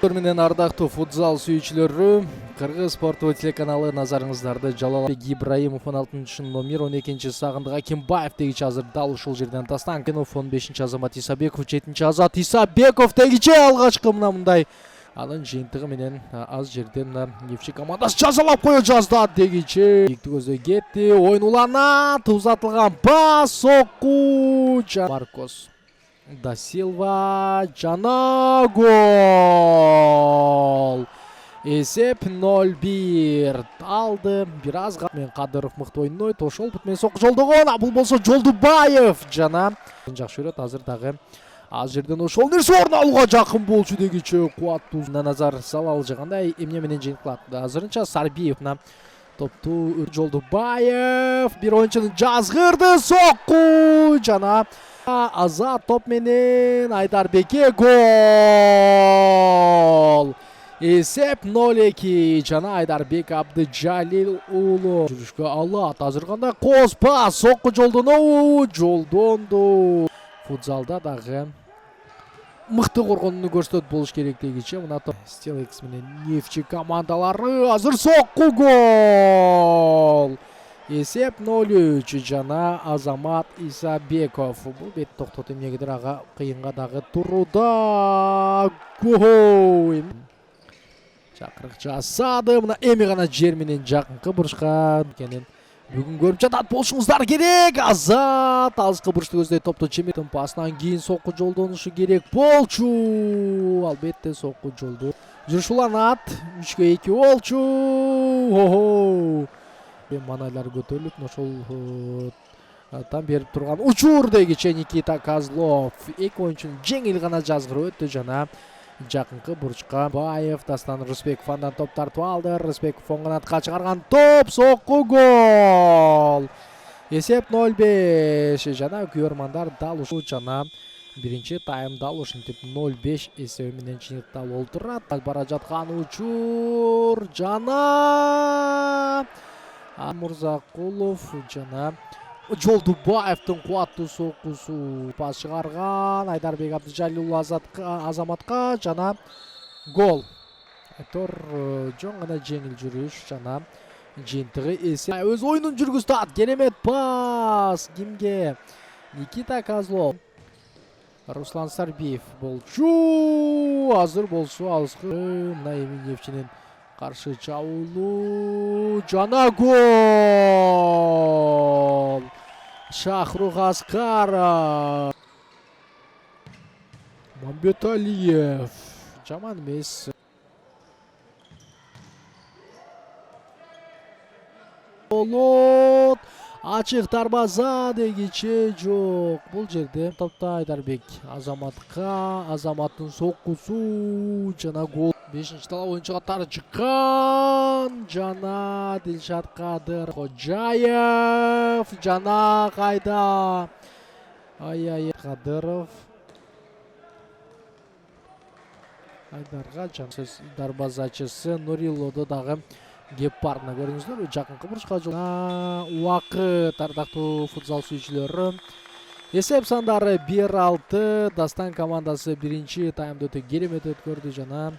достор менен ардактуу футзал сүйүүчүлөрү, Кыргыз спорттуу телеканалы назарыңыздарды Жалалбек Ибраимов 16 номер, 12 Сагындык Акимбаев дегичи азыр дал ушул жерден Дастан Кенов, 15 Азамат Исабеков, 7 Азат Исабеков дегичи алгачкы мындай анын жыйынтыгы менен аз жерден Нефчи командасы жазалап кое жазды дегичи. Көздөй кетти, оюн уланат, узатылган пас, сокку, Маркос да Силва, жана гол. Эсеп 0-1 алды. Бир аз мен Кадыров мыкты ойнойт. Ошол бут менен сокку жолдогон. Бул болсо Жолдубаев жана жакшы көрөт. Азыр дагы аз жерден ошол нерсе орун алууга жакын болчу дегичи кубаттуу назар сала алжагандай эмне менен жеңип калат. Азырынча Сарбиев топту Жолдубаев бир оюнчунун жазгырды, сокку жана Азат топ менен Айдарбекке гол. Эсеп 0-2 жана Айдарбек Абдыжалил уулу жүрүшкө алат. Азыр кандай коз пас, сокку жолдонду. Футзалда дагы мыкты коргонууну көрсөтөт болуш керек дегичи. Мына Стелекс менен Нефчи командалары азыр сокку гол. Эсеп 0-3 жана Азамат Исабеков. Бул бет токтоту эмнегедир ага кыйынга дагы турууда. Гол. Чакырык жасады. Мына эми гана жер менен жакынкы бурчка экенин бүгүн көрүп жатат болушуңуздар керек. Азат алыскы бурчту көздөй топту чеметтин пасынан кийин сокку жолдонушу керек болчу. Албетте сокку жолду. Жушуланат. 3-2 болчу. Манайлар көтөрүлүп, ошол там берип турган учур дегичи Никита Козлов. Эки оюнчунун жеңил гана жазгырып өттү жана жакынкы бурчка Баев, Дастан Рысбеков андан топ тартып алды. Рысбеков оң канатка чыгарган топ, сокку гол. Эсеп 0-5 жана күйөрмандар дал ушул жана биринчи тайм дал ушинтип 0-5 эсеби менен чыйныкталып олтурат. Бара жаткан учур жана Мурзакулов жана Жолдубаевдин кубаттуу соккусу. Пас чыгарган Айдарбек Абдыжалил Азаматка жана гол. Айтор жон гана жеңил жүрүш жана жыйынтыгы эсеп. Өз оюнун жүргүзөт. Керемет пас. Кимге? Никита Козлов. Руслан Сарбиев болчу. Азыр болсо алыскы мына эми Нефчинин каршы чабуулу жана гол. Шахрух Аскаров. Мамбеталиев. Жаман эмес. Болот. Ачык дарбаза дегичи жок. Бул жерде топта Айдарбек Азаматка, Азаматтын соккусу жана гол. 5-талап оюнчуга тары чыккан жана Дилшат Кадыр Кожаев жана кайда Кадыров Айдарга сөз дарбазачысы Нурилоду дагы кеп бар. Мына көрүңүздөр жакынкы бурчка жолна убакыт ардактуу футзал сүйүүчүлөрү. Эсеп сандары 1-6. Дастан командасы биринчи таймды өтө керемет өткөрдү жана